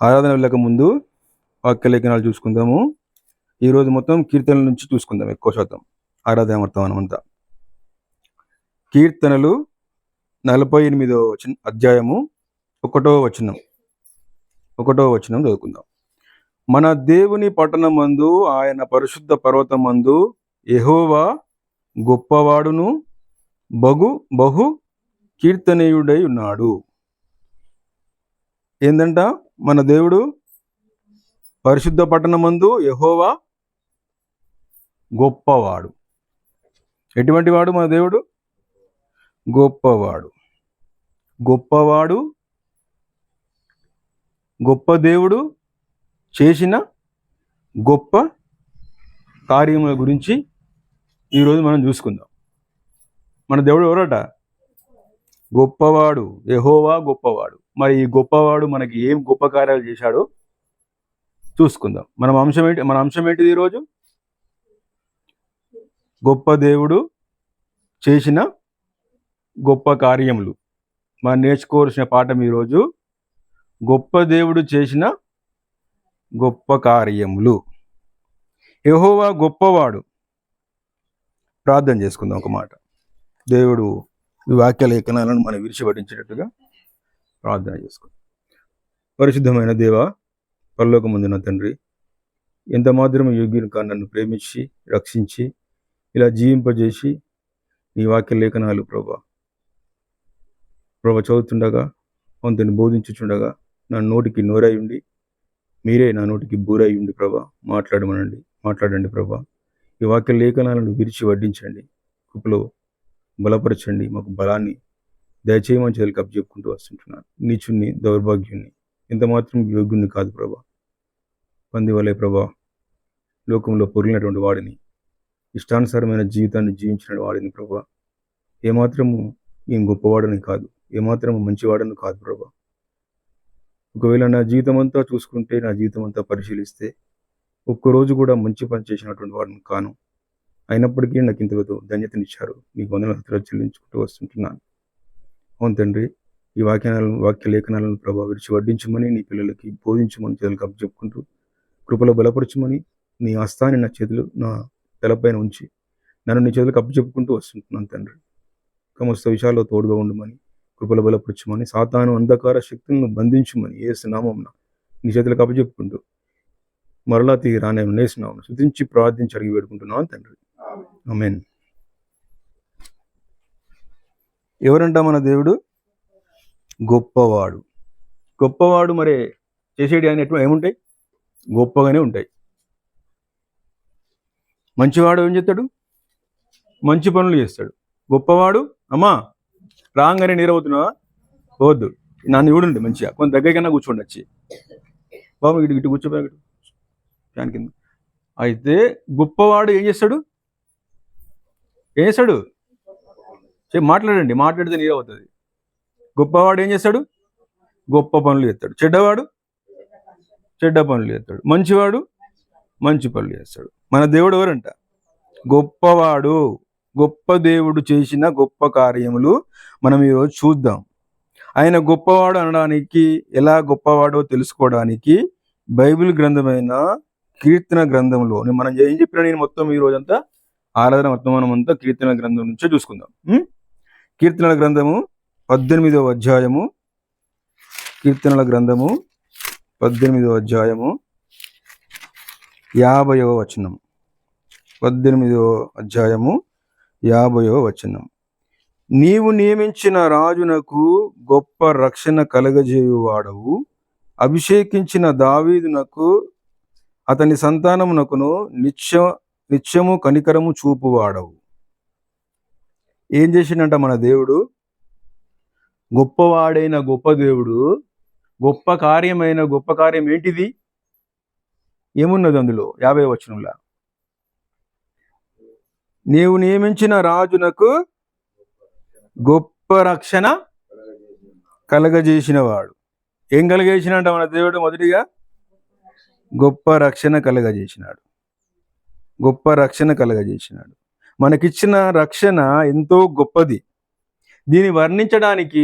ఆరాధన వెళ్ళక ముందు వాక్య లేఖనాలు చూసుకుందాము. ఈరోజు మొత్తం కీర్తనల నుంచి చూసుకుందాం. ఎక్కువ శాతం ఆరాధన వర్తమానం అంతా కీర్తనలు 48వ అధ్యాయము 1వ వచనం చదువుకుందాం. మన దేవుని పట్టణమందు ఆయన పరిశుద్ధ పర్వతమందు యెహోవా గొప్పవాడును బహు కీర్తనీయుడై ఉన్నాడు. ఏందంట? మన దేవుడు పరిశుద్ధ పట్టణమందు యెహోవా గొప్పవాడు. ఎటువంటి వాడు మన దేవుడు? గొప్పవాడు. గొప్ప దేవుడు చేసిన గొప్ప కార్యముల గురించి ఈరోజు మనం చూసుకుందాం. మన దేవుడు ఎవరట? గొప్పవాడు. యెహోవా గొప్పవాడు. మరి ఈ గొప్పవాడు మనకి ఏం గొప్ప కార్యాలు చేశాడో చూసుకుందాం. మన అంశం ఏంటిది ఈరోజు? గొప్ప దేవుడు చేసిన గొప్ప కార్యములు. మనం నేర్చుకోవాల్సిన పాఠం ఈరోజు గొప్ప దేవుడు చేసిన గొప్ప కార్యములు. యెహోవా గొప్పవాడు. ప్రార్థన చేసుకుందాం ఒక మాట. దేవుడు ఈ వాక్య లేఖనాలను మనం విడిచిపట్టించేటట్టుగా ప్రార్థన చేసుకుందాం. పరిశుద్ధమైన దేవా, పరలోకమందున్న తండ్రి, ఎంత మాత్రం యోగ్యుని కాదు నన్ను ప్రేమించి రక్షించి ఇలా జీవింపజేసి నీ వాక్య లేఖనాలు ప్రభా చదువుతుండగా కొంతని బోధించుచుండగా నా నోటికి నోరై ఉండి మీరే నా నోటికి బూరై ఉండి ప్రభా మాట్లాడండి ప్రభా. ఈ వాక్య లేఖనాలను విరిచి వడ్డించండి, కృపలో బలపరచండి, మాకు బలాన్ని దయచేయమని చేతులకు అప్పచెప్పుకుంటూ వస్తుంటున్నాను. నీచుణ్ణి, దౌర్భాగ్యుణ్ణి, ఎంత మాత్రం యోగ్యుణ్ణి కాదు ప్రభా. పంది వలె ప్రభా లోకంలో పొరిగినటువంటి వాడిని, ఇష్టానుసారమైన జీవితాన్ని జీవించిన వాడిని ప్రభా. ఏమాత్రము ఏం గొప్పవాడని కాదు, ఏమాత్రము మంచివాడని కాదు ప్రభా. ఒకవేళ నా జీవితం అంతా చూసుకుంటే, నా జీవితం అంతా పరిశీలిస్తే ఒక్కరోజు కూడా మంచి పని చేసినటువంటి వాడిని కాను. అయినప్పటికీ నాకు ఇంత ధన్యతనిచ్చారు. నీకు వందనాలు చెల్లించుకుంటూ వస్తుంటున్నాను. అవును తండ్రి, ఈ వాక్య లేఖనాలను ప్రభా విడిచి వడ్డించమని, నీ పిల్లలకి బోధించమని చేతులకు అప్పచెప్పుకుంటూ కృపలో బలపరచమని, నీ హస్తాన్ని నా తలపైన ఉంచి నన్ను నీ చేతులకు అప్పచెప్పుకుంటూ వస్తుంటున్నాను తండ్రి. సమస్త విషయాల్లో తోడుగా ఉండమని, కృపలో బలపరచమని, సాతాను అంధకార శక్తులను బంధించమని యేసు నామమున నీ చేతులకు అప్పచెప్పుకుంటూ మరలా తిరిగి రానేమో నేస్తున్నాము శుద్ధించి ప్రార్థించి అడిగి వేడుకుంటున్నాను తండ్రి. ఆమేన్. ఎవరంట మన దేవుడు? గొప్పవాడు. మరి చేసేటి అని ఏముంటాయి? గొప్పగానే ఉంటాయి. మంచివాడు ఏం చేస్తాడు? మంచి పనులు చేస్తాడు. గొప్పవాడు అమ్మా రాగానే నీరవుతున్నావా? పోవద్దు, నన్ను చూడండి మంచిగా కొంత దగ్గరికన్నా కూర్చోండి. వచ్చి బాబు ఇటు కూర్చోపోయి ఫ్యాన్ కింద. అయితే గొప్పవాడు ఏం చేస్తాడు? మాట్లాడితే నీరవుతుంది. గొప్పవాడు ఏం చేస్తాడు? గొప్ప పనులు చేస్తాడు. చెడ్డవాడు చెడ్డ పనులు చేస్తాడు. మంచివాడు మంచి పనులు చేస్తాడు. మన దేవుడు ఎవరంట? గొప్పవాడు. గొప్ప దేవుడు చేసిన గొప్ప కార్యములు మనం ఈరోజు చూద్దాం. ఆయన గొప్పవాడు అనడానికి, ఎలా గొప్పవాడో తెలుసుకోవడానికి బైబిల్ గ్రంథమైన కీర్తన గ్రంథంలో మనం ఏం చెప్పినా నేను మొత్తం ఈ రోజంతా ఆరాధన వర్తమానం అంతా కీర్తన గ్రంథం నుంచే చూసుకుందాం. కీర్తనల గ్రంథము 18వ అధ్యాయము 50వ వచనం. 18వ అధ్యాయము 50వ వచనం. నీవు నియమించిన రాజునకు గొప్ప రక్షణ కలగజేయువాడవు, అభిషేకించిన దావీదునకు అతని సంతానమునకును నిత్యము కనికరము చూపువాడవు. ఏం చేసిండంట మన దేవుడు? గొప్పవాడైన గొప్ప దేవుడు గొప్ప కార్యం ఏంటిది? ఏమున్నది అందులో? 50వ వచనంలో, నీవు నియమించిన రాజునకు గొప్ప రక్షణ కలగజేసిన వాడు. ఏం కలగజేసినంట మన దేవుడు? మొదటిగా గొప్ప రక్షణ కలగజేసినాడు. మనకిచ్చిన రక్షణ ఎంతో గొప్పది. దీన్ని వర్ణించడానికి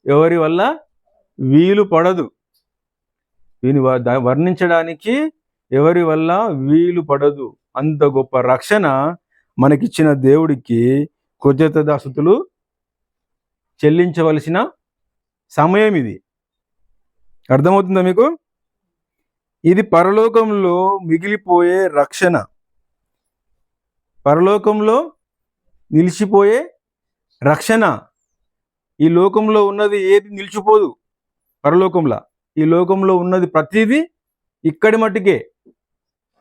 ఎవరి వల్ల వీలు పడదు. వీని వర్ణించడానికి ఎవరి వల్ల వీలు పడదు. అంత గొప్ప రక్షణ మనకిచ్చిన దేవుడికి కృతజ్ఞతాస్తుతులు చెల్లించవలసిన సమయం ఇది. అర్థమవుతుందా మీకు? ఇది పరలోకంలో మిగిలిపోయే రక్షణ, పరలోకంలో నిలిచిపోయే రక్షణ. ఈ లోకంలో ఉన్నది ఏది నిలిచిపోదు పరలోకంలో. ఈ లోకంలో ఉన్నది ప్రతిదీ ఇక్కడి మట్టుకే,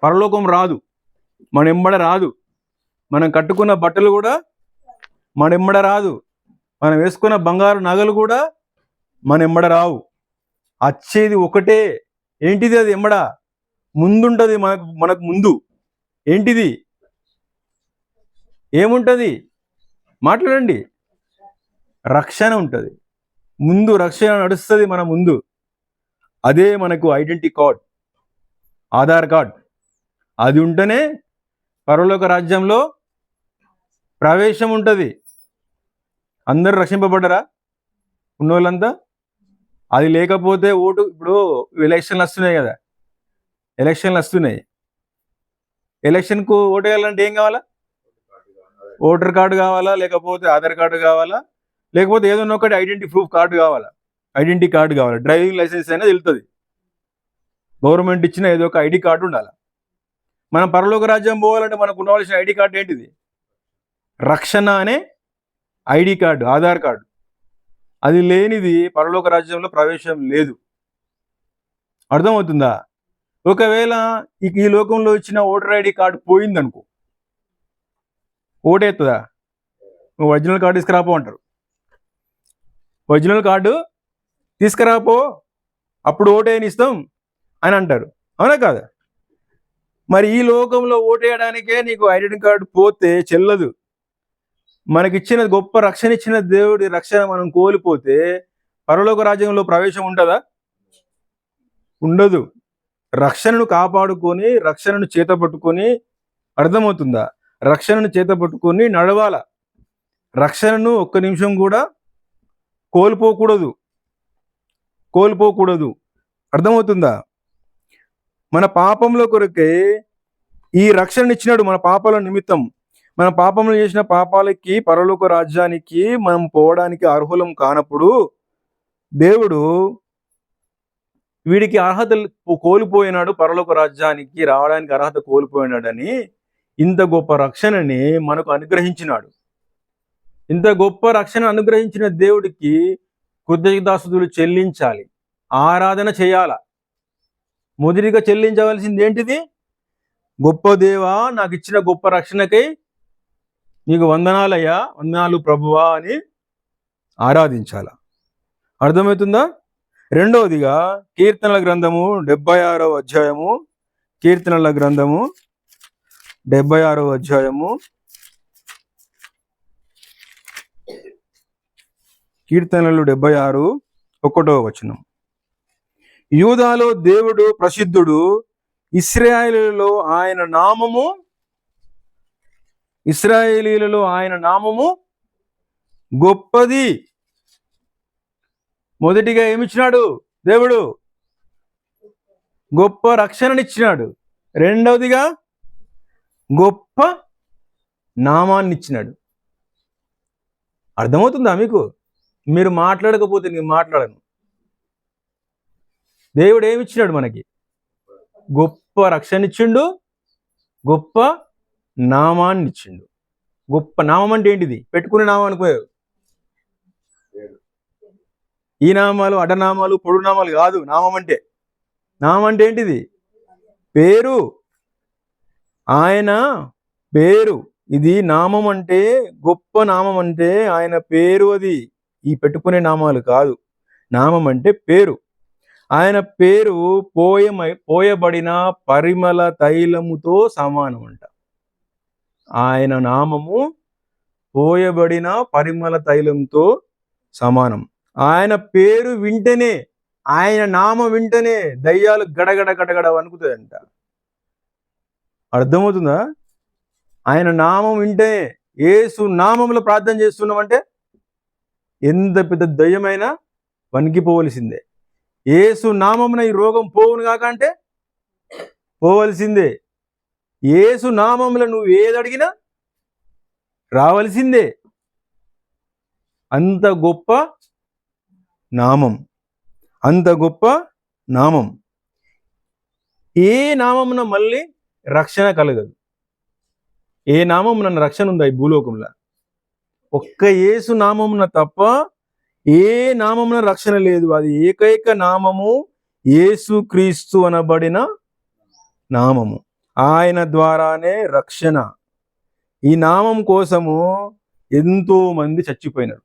పరలోకం రాదు, మన ఎంబడ రాదు. మనం కట్టుకున్న బట్టలు కూడా మన ఎంబడ రాదు, మనం వేసుకున్న బంగారు నగలు కూడా మన ఎంబడ రావు. వచ్చేది ఒకటే. ఏంటిది? అది ఎంబడ ముందుంటది. మనకు ముందు ఏంటిది? ఏముంటది? మాట్లాడండి. రక్షణ ఉంటుంది. ముందు రక్షణ నడుస్తుంది మన ముందు. అదే మనకు ఐడెంటిటీ కార్డ్, ఆధార్ కార్డ్. అది ఉంటేనే పరలోక రాజ్యంలో ప్రవేశం ఉంటుంది. అందరూ రక్షింపబడ్డరా ఉన్నోళ్ళంతా? అది లేకపోతే ఓటు. ఇప్పుడు ఎలక్షన్లు వస్తున్నాయి కదా, ఎలక్షన్లు వస్తున్నాయి. ఎలక్షన్కు ఓటు వేయాలంటే ఏం కావాలా? ఓటర్ కార్డు కావాలా, లేకపోతే ఆధార్ కార్డు కావాలా, లేకపోతే ఏదన్నా ఒకటి ఐడెంటిటీ ప్రూఫ్ కార్డు కావాలా, ఐడెంటిటీ కార్డు కావాలా. డ్రైవింగ్ లైసెన్స్ అయినా వెళ్తుంది. గవర్నమెంట్ ఇచ్చిన ఏదో ఒక ఐడి కార్డు ఉండాలి. మనం పరలోక రాజ్యం పోవాలంటే మనకు ఉండవలసిన ఐడి కార్డు ఏంటిది? రక్షణ అనే ఐడి కార్డు, ఆధార్ కార్డు. అది లేనిది పరలోక రాజ్యంలో ప్రవేశం లేదు. అర్థమవుతుందా? ఒకవేళ ఈ లోకంలో ఇచ్చిన ఓటర్ ఐడి కార్డు పోయిందనుకో, ఓటేస్తుందా? నువ్వు ఒరిజినల్ కార్డు తీసుకురాపో అంటారు. ఒరిజినల్ కార్డు తీసుకురాపో, అప్పుడు ఓటేయని ఇస్తాం అని అంటారు. అవునా కాదా? మరి ఈ లోకంలో ఓటేయడానికే నీకు ఐడెంటిటీ కార్డు పోతే చెల్లదు. మనకిచ్చిన గొప్ప రక్షణ ఇచ్చిన దేవుడి రక్షణ మనం కోల్పోతే పరలోక రాజ్యంలో ప్రవేశం ఉంటుందా? ఉండదు. రక్షణను కాపాడుకొని, రక్షణను చేతపట్టుకొని, అర్థమవుతుందా? రక్షణను చేతపట్టుకొని నడవాల. రక్షణను ఒక్క నిమిషం కూడా కోల్పోకూడదు. అర్థమవుతుందా? మన పాపంలో కొరకే ఈ రక్షణ ఇచ్చినాడు. మన పాపాల నిమిత్తం, మన పాపంలో చేసిన పాపాలకి పరలోక రాజ్యానికి మనం పోవడానికి అర్హులం కానప్పుడు దేవుడు వీడికి అర్హత కోల్పోయినాడు, పరలోక రాజ్యానికి రావడానికి అర్హత కోల్పోయినాడని ఇంత గొప్ప రక్షణని మనకు అనుగ్రహించినాడు. ఇంత గొప్ప రక్షణ అనుగ్రహించిన దేవుడికి కృతజ్ఞతాస్తుతులు చెల్లించాలి, ఆరాధన చేయాల. మొదటిగా చెల్లించవలసింది ఏంటిది? గొప్ప దేవా, నాకు ఇచ్చిన గొప్ప రక్షణకై నీకు వందనాలయ్యా, వందనాలు ప్రభువా అని ఆరాధించాల. అర్థమవుతుందా? రెండవదిగా కీర్తనల గ్రంథము 76వ అధ్యాయము, కీర్తనల గ్రంథము 76వ అధ్యాయము, కీర్తనలు 76 1వ వచనం. యూదాలో దేవుడు ప్రసిద్ధుడు, ఇశ్రాయేలీలలో ఆయన నామము గొప్పది. మొదటిగా ఏమిచ్చినాడు దేవుడు? గొప్ప రక్షణనిచ్చినాడు. రెండవదిగా గొప్ప నామాన్ని ఇచ్చినాడు. అర్థమవుతుందా మీకు? మీరు మాట్లాడకపోతే నేను మాట్లాడను. దేవుడు ఏమిచ్చినాడు మనకి? గొప్ప రక్షణ ఇచ్చిండు, గొప్ప నామాన్ని ఇచ్చిండు. గొప్ప నామం అంటే ఏంటిది? పెట్టుకునే నామం అనుకోయారు. ఈ నామాలు, అడ్డనామాలు, పొడు నామాలు కాదు. నామం అంటే ఏంటిది? పేరు. ఆయన పేరు. ఇది నామం అంటే, గొప్ప నామం అంటే ఆయన పేరు. అది ఈ పెట్టుకునే నామాలు కాదు. నామం అంటే పేరు. ఆయన పేరు పోయబడిన పరిమళ తైలముతో సమానం అంట. ఆయన నామము పోయబడిన పరిమళ తైలంతో సమానం. ఆయన పేరు వింటేనే, ఆయన నామం వింటేనే దయ్యాలు గడగడ గడగడ వణుకుతాయంట. అర్థమవుతుందా? ఆయన నామం వింటే, యేసు నామంలో ప్రార్థన చేస్తున్నామంటే ఎంత పెద్ద దయ్యమైనా వణికిపోవలసిందే. యేసు నామమున ఈ రోగం పోవును కాక అంటే పోవలసిందే. యేసు నామములో నువ్వు ఏదడిగినా రావలసిందే. అంత గొప్ప నామం, అంత గొప్ప నామం. ఏ నామమున మళ్ళీ రక్షణ కలగదు. ఏ నామమున రక్షణ ఉందా ఈ భూలోకంలో? ఒక్క యేసు నామమున తప్ప ఏ నామమున రక్షణ లేదు. అది ఏకైక నామము యేసు క్రీస్తు అనబడిన నామము. ఆయన ద్వారానే రక్షణ. ఈ నామం కోసము ఎంతో మంది చచ్చిపోయినారు,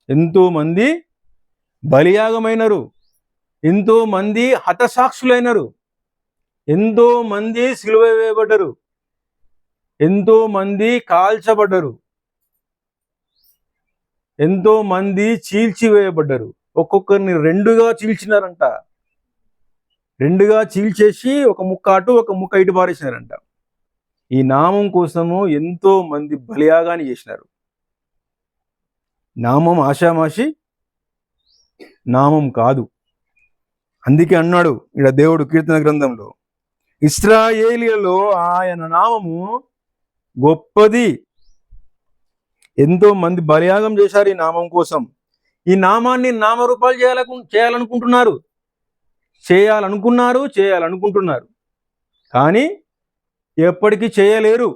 ఎంతో మంది బలియాగమైనరు, ఎంతో మంది హతసాక్షులైనరు, ఎంతో మంది సిలువ వేయబడ్డరు, ఎంతో మంది కాల్చబడ్డరు, ఎంతో మంది చీల్చివేయబడ్డరు. ఒక్కొక్కరిని రెండుగా చీల్చినారంట. రెండుగా చీల్చేసి ఒక ముక్క అటు ఒక ముక్క ఇటు పారేసినారంట. ఈ నామం కోసము ఎంతో మంది బలియాగాని చేసినారు. నామం ఆషామాషి నామం కాదు. అందుకే అన్నాడు ఇక్కడ దేవుడు కీర్తన గ్రంథంలో, ఇశ్రాయేలీయులలో ఆయన నామము గొప్పది. ఎంతో మంది బలియాగం చేశారు ఈ నామం కోసం. ఈ నామాన్ని నామరూపాలు చేయాలనుకుంటున్నారు, చేయాలనుకుంటున్నారు, కానీ ఎప్పటికీ చేయలేరు.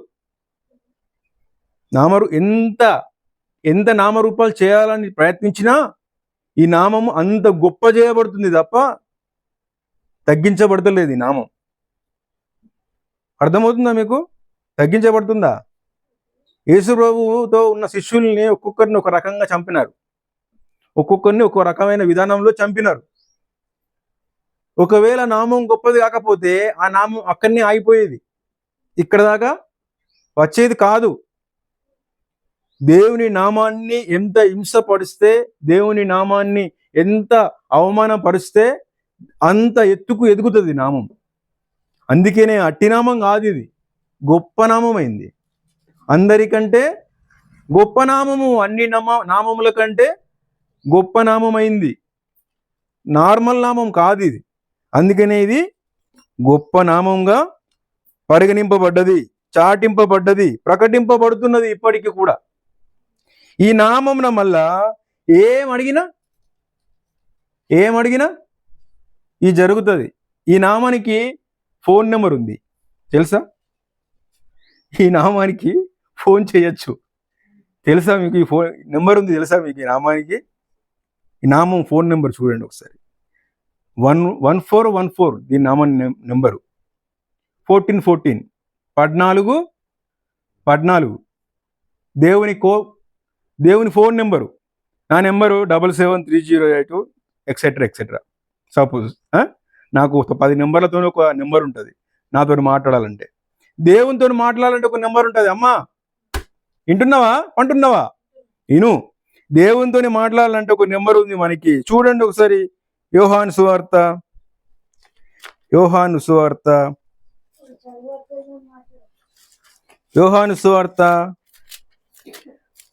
ఎంత నామరూపాలు చేయాలని ప్రయత్నించినా ఈ నామము అంత గొప్ప చేయబడుతుంది తప్ప తగ్గించబడతలేదు. ఈ నామం అర్థమవుతుందా మీకు? తగ్గించబడుతుందా? యేసు ప్రభువుతో ఉన్న శిష్యుల్ని ఒక్కొక్కరిని ఒక రకంగా చంపినారు, ఒక్కొక్కరిని ఒక్కో రకమైన విధానంలో చంపినారు. ఒకవేళ నామం గొప్పది కాకపోతే ఆ నామం అక్కడనే ఆగిపోయేది, ఇక్కడ దాకా వచ్చేది కాదు. దేవుని నామాన్ని ఎంత హింసపరిస్తే, దేవుని నామాన్ని ఎంత అవమానపరిస్తే అంత ఎత్తుకు ఎదుగుతుంది నామం. అందుకనే అట్టి నామం కాదు, ఇది గొప్ప నామం అయింది. అందరికంటే గొప్ప నామము, అన్ని నామముల కంటే గొప్ప నామమైంది. నార్మల్ నామం కాదు ఇది. అందుకనే ఇది గొప్ప నామంగా పరిగణింపబడ్డది, చాటింపబడ్డది, ప్రకటింపబడుతున్నది ఇప్పటికీ కూడా. ఈ నామమున మళ్ళా ఏమడిగినా ఇది జరుగుతుంది. ఈ నామానికి ఫోన్ నెంబర్ ఉంది తెలుసా? ఈ నామానికి ఫోన్ చేయొచ్చు తెలుసా మీకు? ఈ ఫోన్ నెంబర్ ఉంది తెలుసా మీకు? ఈ నామానికి, ఈ నామం ఫోన్ నెంబర్ చూడండి ఒకసారి. 1414 దీని నామం నెంబరు. 1414 14 దేవుని ఫోన్ నెంబరు. నా నెంబరు 773082 ఎక్సెట్రా. సపోజ్ నాకు 10 నెంబర్లతో ఒక నెంబర్ ఉంటుంది నాతో మాట్లాడాలంటే. దేవునితో మాట్లాడాలంటే ఒక నెంబర్ ఉంటుంది. అమ్మా వింటున్నావా, పంటున్నావా? విను. దేవునితో మాట్లాడాలంటే ఒక నెంబర్ ఉంది మనకి. చూడండి ఒకసారి, యోహాను సువార్త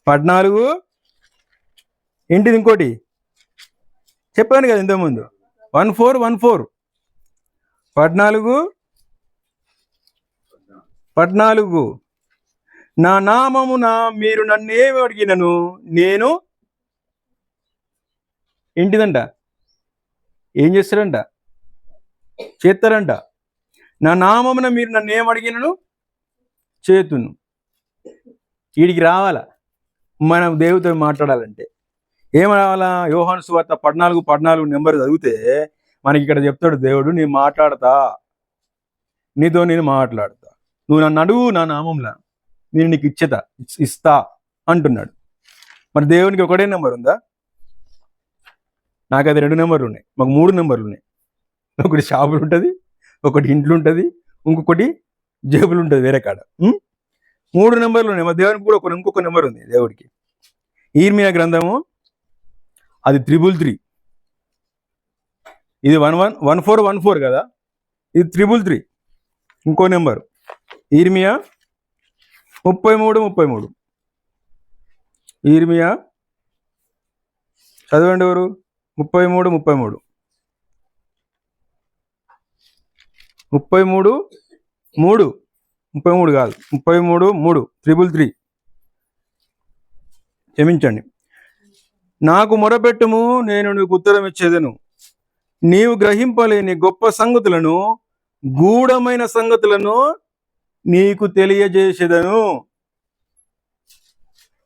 14 ఏంటిది ఇంకోటి చెప్పాను కదా ఇంతకుముందు, 14 14 నా నామమున మీరు నన్నేమి అడిగినను నేను ఏంటిదంట, ఏం చేస్తారంట, చేస్తారంట. నా నామమున మీరు నన్ను ఏమడిగినను చేతును. వీడికి రావాలా మనం దేవుడితో మాట్లాడాలంటే? ఏం రావాలా? యోహాను సువార్త 14 నెంబర్ చదివితే మనకి ఇక్కడ చెప్తాడు దేవుడు, నేను మాట్లాడతా, నీతో నేను మాట్లాడతా, నువ్వు నన్ను అడుగు నా నామంలా, నేను నీకు ఇస్తా అంటున్నాడు. మరి దేవునికి ఒకటే నెంబర్ ఉందా? నాకు అది 2 నెంబర్లు ఉన్నాయి, మాకు 3 నెంబర్లు ఉన్నాయి. ఒకటి షాపులు ఉంటుంది, ఒకటి ఇంట్లో ఉంటుంది, ఇంకొకటి జేబులు ఉంటుంది వేరే కాడ. 3 నెంబర్లు ఉన్నాయి. మా దేవునికి కూడా ఇంకొక నెంబర్ ఉంది దేవుడికి. ఈర్మియా గ్రంథము అది 333, ఇది 1414 కదా, ఇది 333 ఇంకో నెంబరు. ఈర్మియా 33 ఈర్మియా చదవండి ఎవరు? 33 33 33 3 33 కాదు 33 3 333 క్షమించండి. నాకు మొరపెట్టుము, నేను నీకు ఉత్తరం ఇచ్చేదను. నీవు గ్రహింపలేని గొప్ప సంగతులను, గూఢమైన సంగతులను నీకు తెలియజేసేదను.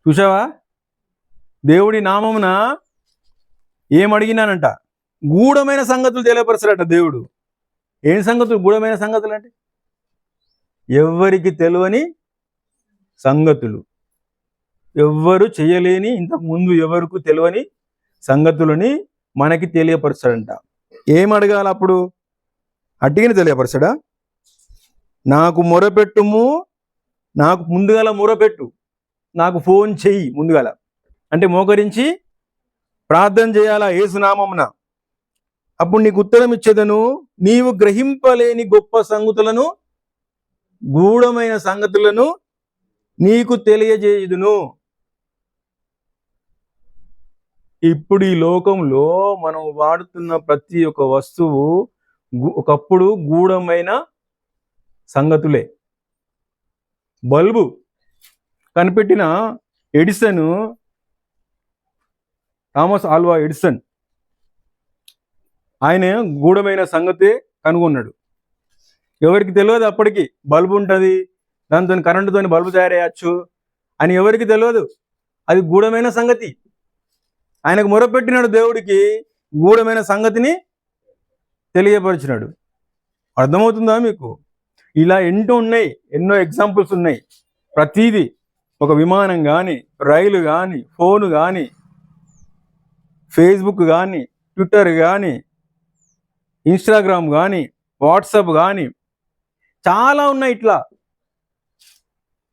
చూసావా, దేవుడి నామమున ఏమడిగినానంట? గూఢమైన సంగతులు తెలియపరచాడట దేవుడు. ఏం సంగతులు? గూఢమైన సంగతులు అంటే ఎవ్వరికి తెలియని సంగతులు, ఎవ్వరు చేయలేని, ఇంతకు ముందు ఎవరికి తెలియని సంగతులని మనకి తెలియపరచాడంట. ఏం అడగాల అప్పుడు? అట్టిగానే తెలియపరచాడా? నాకు మొరపెట్టుము, నాకు ముందుగల మొరపెట్టు, నాకు ఫోన్ చెయ్యి ముందుగల అంటే మోకరించి ప్రార్థన చేయాలా యేసునామమున. అప్పుడు నీకు ఉత్తరం ఇచ్చేదను. నీవు గ్రహింపలేని గొప్ప సంగతులను, గూఢమైన సంగతులను నీకు తెలియజేయుదును. ఇప్పుడు ఈ లోకంలో మనం వాడుతున్న ప్రతి ఒక్క వస్తువు ఒకప్పుడు గూఢమైన సంగతులే. బల్బు కనిపెట్టిన ఎడిసన్, థామస్ ఆల్వా ఎడిసన్, ఆయన గూఢమైన సంగతే కనుగొన్నాడు. ఎవరికి తెలియదు అప్పటికి బల్బు ఉంటుంది, దాంతో కరెంటుతో బల్బు తయారయ్యచ్చు అని ఎవరికి తెలియదు. అది గూఢమైన సంగతి. ఆయనకు మొరపెట్టినాడు, దేవుడికి గూఢమైన సంగతిని తెలియపరిచినాడు. అర్థమవుతుందా మీకు? ఇలా ఎన్నో ఎగ్జాంపుల్స్ ఉన్నాయి. ప్రతిదీ, ఒక విమానం కానీ, రైలు కానీ, ఫోను కానీ, ఫేస్బుక్ కానీ, ట్విట్టర్ కానీ, ఇన్స్టాగ్రామ్ కానీ, వాట్సాప్ కానీ, చాలా ఉన్నాయి. ఇట్లా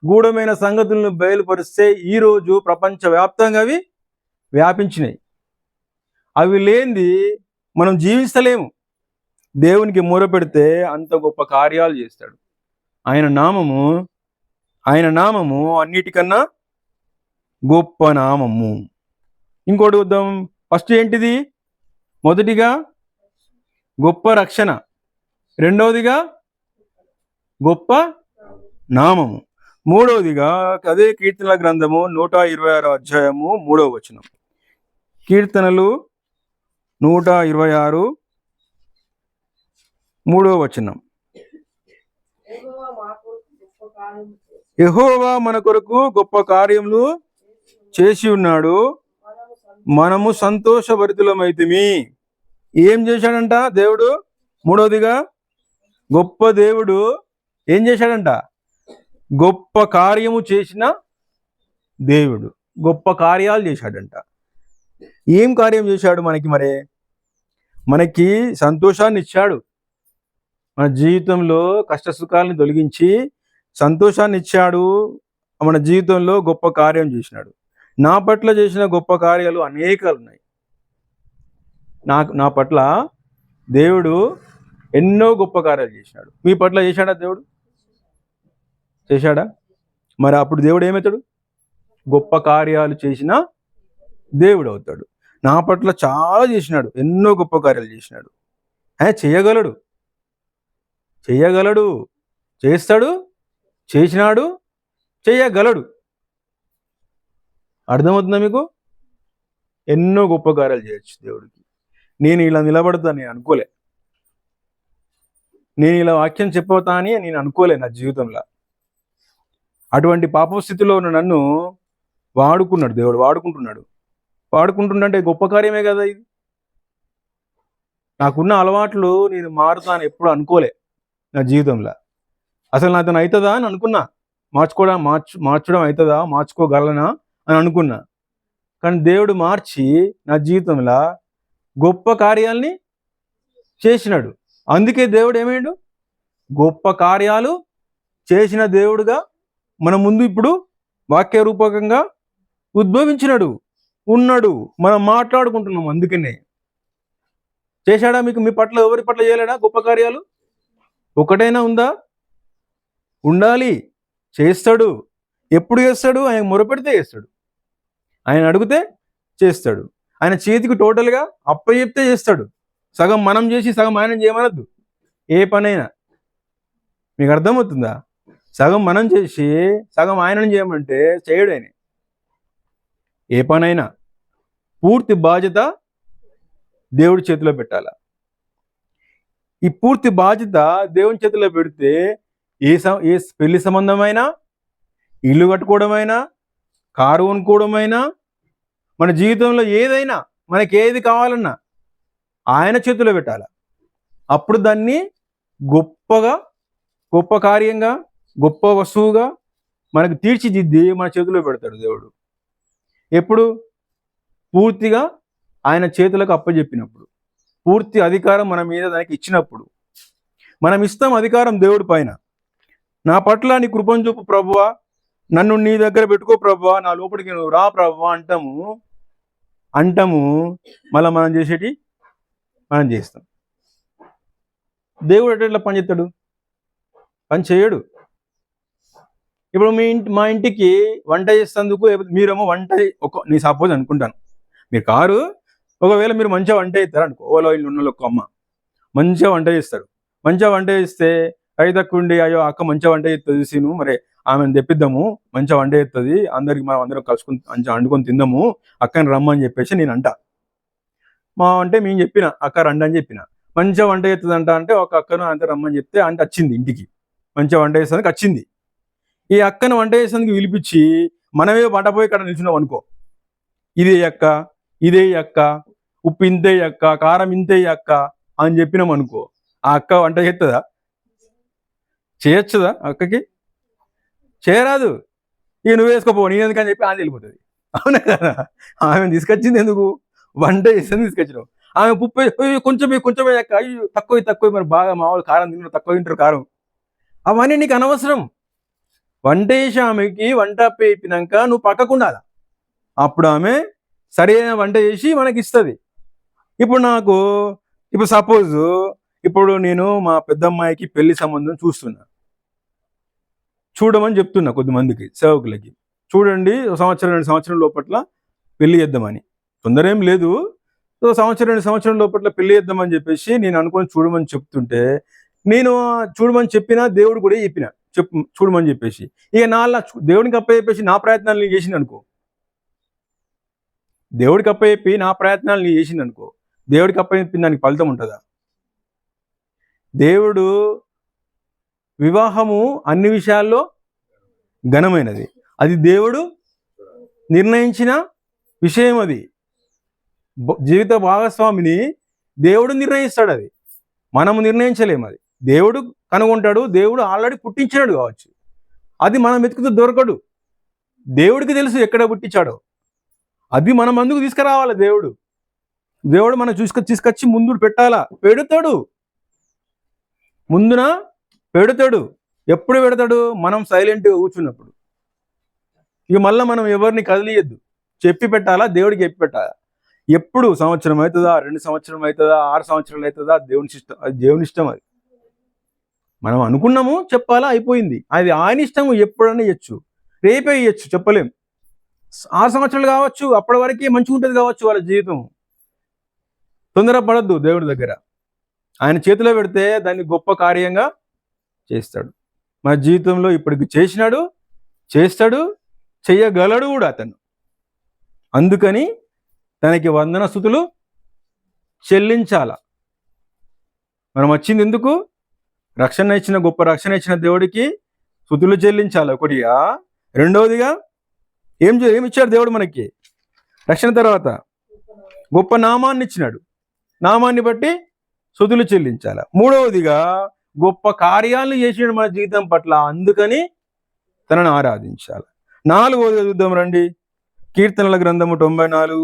గూఢమైన సంగతులను బయలుపరిస్తే ఈరోజు ప్రపంచవ్యాప్తంగా అవి వ్యాపించినాయి. అవి లేనిది మనం జీవిస్తలేము. దేవునికి మొరపెడితే అంత గొప్ప కార్యాలు చేస్తాడు. ఆయన నామము అన్నిటికన్నా గొప్ప నామము. ఇంకోటి వద్దాం. ఫస్ట్ ఏంటిది? మొదటిగా గొప్ప రక్షణ, రెండవదిగా గొప్ప నామము, మూడవదిగా అదే కీర్తనల గ్రంథము 126 అధ్యాయము 3వ వచనం. కీర్తనలు 126 3వ వచనం. యెహోవా మన కొరకు గొప్ప కార్యములు చేసి ఉన్నాడు, మనము సంతోషభరితులమైతిమి. ఏం చేశాడంట దేవుడు? మూడవదిగా గొప్ప దేవుడు ఏం చేశాడంట? గొప్ప కార్యము చేసిన దేవుడు. గొప్ప కార్యాలు చేశాడంట. ఏం కార్యం చేశాడు మనకి సంతోషాన్ని ఇచ్చాడు. మన జీవితంలో కష్ట సుఖాలను తొలగించి సంతోషాన్ని ఇచ్చాడు. మన జీవితంలో గొప్ప కార్యం చేసినాడు. నా పట్ల చేసిన గొప్ప కార్యాలు అనేకాలు ఉన్నాయి. నా పట్ల దేవుడు ఎన్నో గొప్ప కార్యాలు చేసినాడు. మీ పట్ల చేశాడా? దేవుడు చేశాడా? మరి అప్పుడు దేవుడు ఏమవుతాడు? గొప్ప కార్యాలు చేసిన దేవుడు అవుతాడు. నా పట్ల చాలా చేసినాడు, ఎన్నో గొప్ప కార్యాలు చేసినాడు. చేయగలడు, చేస్తాడు, చేసినాడు, చేయగలడు. అర్థమవుతుందా మీకు? ఎన్నో గొప్ప కార్యాలు చేయొచ్చు దేవుడికి. నేను ఇలా నిలబడతా నేను అనుకోలే, నేను ఇలా వాక్యం చెప్పవుతా అని నేను అనుకోలే నా జీవితంలో. అటువంటి పాప స్థితిలో ఉన్న నన్ను వాడుకున్నాడు దేవుడు, వాడుకుంటుండే గొప్ప కార్యమే కదా ఇది. నాకున్న అలవాట్లు నేను మారుతాను ఎప్పుడు అనుకోలే నా జీవితంలో. అసలు నాతో అవుతుందా అని అనుకున్నా, మార్చడం అవుతుందా, మార్చుకోగలనా అని అనుకున్నా. కానీ దేవుడు మార్చి నా జీవితంలో గొప్ప కార్యాలని చేసినాడు. అందుకే దేవుడు ఏమైండు? గొప్ప కార్యాలు చేసిన దేవుడుగా మన ముందు ఇప్పుడు వాక్య రూపకంగా ఉద్భవించినాడు, ఉన్నాడు. మనం మాట్లాడుకుంటున్నాం. అందుకనే చేశాడా? మీ పట్ల ఎవరి పట్ల చేయలేడా గొప్ప కార్యాలు? ఒకటైనా ఉందా? ఉండాలి. చేస్తాడు. ఎప్పుడు చేస్తాడు? ఆయన మొరపెడితే చేస్తాడు, ఆయన అడిగితే చేస్తాడు. ఆయన చేతికి టోటల్గా అప్పచెప్తే చేస్తాడు. సగం మనం చేసి సగం ఆయన చేయమనద్దు. ఏ పనైనా మీకు అర్థమవుతుందా? సగం మనం చేసి సగం ఆయనను చేయమంటే చేయడు ఆయన. ఏ పనైనా పూర్తి బాధ్యత దేవుడి చేతిలో పెట్టాల. ఈ పూర్తి బాధ్యత దేవుని చేతిలో పెడితే ఏ పెళ్లి సంబంధమైనా, ఇల్లు కట్టుకోవడమైనా, కారు కొనుక్కోవడమైనా, మన జీవితంలో ఏదైనా మనకి ఏది కావాలన్నా ఆయన చేతిలో పెట్టాల. అప్పుడు దాన్ని గొప్ప కార్యంగా, గొప్ప వస్తువుగా మనకు తీర్చిదిద్ది మన చేతిలో పెడతాడు దేవుడు. ఎప్పుడు? పూర్తిగా ఆయన చేతులకు అప్పచెప్పినప్పుడు, పూర్తి అధికారం మన మీద దానికి ఇచ్చినప్పుడు. మనం ఇస్తాం అధికారం దేవుడి పైన. నా పట్ల నీ కృపను చూపు ప్రభువా, నన్ను నీ దగ్గర పెట్టుకో ప్రభువా, నా లోపలికి నువ్వు రా ప్రభువా అంటాము. మళ్ళీ మనం చేసేటి మనం చేస్తాం. దేవుడు ఎట్లా పని చేస్తాడు? పని చేయడు. ఇప్పుడు మా ఇంటికి వంట చేసేందుకు మీరేమో నీ సపోజ్ అనుకుంటాను, మీరు కారు ఒకవేళ మీరు మంచిగా వంట చేస్తారు అనుకో, ఓలో ఇల్లు ఉన్న ఒక అమ్మ మంచిగా వంట చేస్తారు. మంచిగా వంట చేస్తే తక్కువండి, అయ్యో అక్క మంచిగా వంట చేస్తుంది సీను, మరి ఆమెను తెప్పిద్దాము, మంచిగా వంట చేస్తుంది, మనం అందరం కలుసుకుని మంచిగా వండుకొని తిందాము, అక్కని రమ్మని చెప్పేసి నేను అంట. అంటే మేము చెప్పిన అక్క రండి అని చెప్పిన. మంచిగా వంట చేస్తుంది అంటే ఒక అక్కను అంత రమ్మని చెప్తే అంటే వచ్చింది ఇంటికి, మంచిగా వంట చేసేందుకు వచ్చింది. ఈ అక్కను వంట చేసేందుకు పిలిపించి మనమే వంట పోయి ఇక్కడ నిల్చున్నాం అనుకో, ఇదే అక్క, ఉప్పు ఇంతే అక్క, కారం ఇంతే అక్క అని చెప్పినాం అనుకో, ఆ అక్క వంట చేస్తుందా? చేయొచ్చుదా? అక్కకి చేయరాదు. ఇక నువ్వు వేసుకోపో, నేను ఎందుకని చెప్పి ఆమె వెళ్ళిపోతుంది. అవునా కదా? ఆమె తీసుకొచ్చింది ఎందుకు? వంట చేసేందుకు తీసుకొచ్చినావు. ఆమె కొంచెమే అక్క, అయ్యో తక్కువ, మరి బాగా మామూలు కారం తింటారు, తక్కువ తింటారు కారం, అవన్నీ నీకు అనవసరం. వంట చేసి ఆమెకి వంట అయిపోయినాక నువ్వు పక్కకుండాల, అప్పుడు ఆమె సరైన వంట చేసి మనకి ఇస్తుంది. ఇప్పుడు సపోజ్ నేను మా పెద్దమ్మాయికి పెళ్లి సంబంధం చూడమని చెప్తున్నా కొద్దిమందికి సేవకులకి, చూడండి 1-2 సంవత్సరం లోపట్ల పెళ్లి చేద్దామని. తొందర ఏం లేదు, 1-2 సంవత్సరం లోపట్ల పెళ్లి చేద్దామని చెప్పేసి నేను అనుకొని చూడమని చెప్తుంటే, నేను చూడమని చెప్పినా, దేవుడు కూడా చూడమని చెప్పేసి, ఇక దేవుడికి చెప్పేసి నా ప్రయత్నాలు నేను చేసింది అనుకో, దేవుడికి అప్పచెప్పి నా ప్రయత్నాలు నీ చేసింది అనుకో, దేవుడికి అప్పచెప్పిన దానికి ఫలితం ఉంటుందా? దేవుడు వివాహము అన్ని విషయాల్లో ఘనమైనది, అది దేవుడు నిర్ణయించిన విషయం. అది జీవిత భాగస్వామిని దేవుడు నిర్ణయిస్తాడు, అది మనము నిర్ణయించలేము. అది దేవుడు కనుగొంటాడు, దేవుడు ఆల్రెడీ పుట్టించినాడు కావచ్చు, అది మనం వెతుకుతూ దొరకడు. దేవుడికి తెలుసు ఎక్కడ పుట్టించాడో, అది మనం అందుకు తీసుకురావాలి. దేవుడు మనం తీసుకొచ్చి ముందు పెట్టాలా, ముందున పెడతాడు. ఎప్పుడు పెడతాడు? మనం సైలెంట్గా కూర్చున్నప్పుడు. ఇక మళ్ళీ మనం ఎవరిని కదిలియద్దు, చెప్పి పెట్టాలా, దేవుడికి చెప్పి పెట్టాలా. ఎప్పుడు సంవత్సరం అవుతుందా, 2 సంవత్సరం అవుతుందా, 6 సంవత్సరాలు అవుతుందా, దేవుని ఇష్టం. అది మనం అనుకున్నాము చెప్పాలా, అయిపోయింది. అది ఆయన ఇష్టము. ఎప్పుడైనా ఇవ్వచ్చు, రేపే ఇవ్వచ్చు, చెప్పలేం. 6 సంవత్సరాలు కావచ్చు, అప్పటి వరకే మంచిగా ఉంటుంది కావచ్చు వాళ్ళ జీవితం. తొందరపడద్దు. దేవుడి దగ్గర ఆయన చేతిలో పెడితే దాన్ని గొప్ప కార్యంగా చేస్తాడు. మన జీవితంలో ఇప్పటికి చేస్తాడు, చెయ్యగలడు కూడా అతను. అందుకని తనకి వందన స్తుతులు చెల్లించాల. మనం వచ్చింది ఎందుకు? గొప్ప రక్షణ ఇచ్చిన దేవుడికి స్తుతులు చెల్లించాలి ఒకటిగా. రెండవదిగా ఏమి ఇచ్చాడు దేవుడు మనకి? రక్షణ తర్వాత గొప్ప నామాన్ని ఇచ్చినాడు, నామాన్ని బట్టి స్తుతులు చెల్లించాలి. మూడవదిగా గొప్ప కార్యాలను చేసినాడు మన జీవితం పట్ల, అందుకని తనను ఆరాధించాలి. నాలుగవదిగా చూద్దాం రండి, కీర్తనల గ్రంథము 94,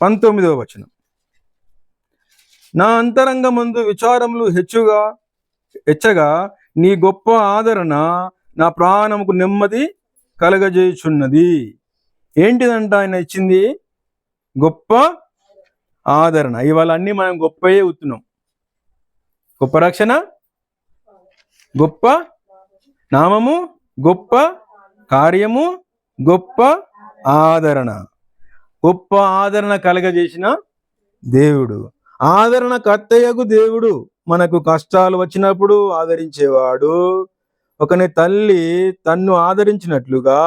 19వ వచనం. నా అంతరంగమందు విచారములు హెచ్చగా నీ గొప్ప ఆదరణ నా ప్రాణముకు నెమ్మది కలగజేయుచున్నది. ఏంటిదంట ఆయన ఇచ్చింది? గొప్ప ఆదరణ. ఇవాళ అన్ని మనం గొప్పయే అవుతున్నాం. గొప్ప రక్షణ, గొప్ప నామము, గొప్ప కార్యము, గొప్ప ఆదరణ. గొప్ప ఆదరణ కలగజేసిన దేవుడు, ఆదరణకర్తయగు దేవుడు. మనకు కష్టాలు వచ్చినప్పుడు ఆదరించేవాడు. ఒకని తల్లి తన్ను ఆదరించినట్లుగా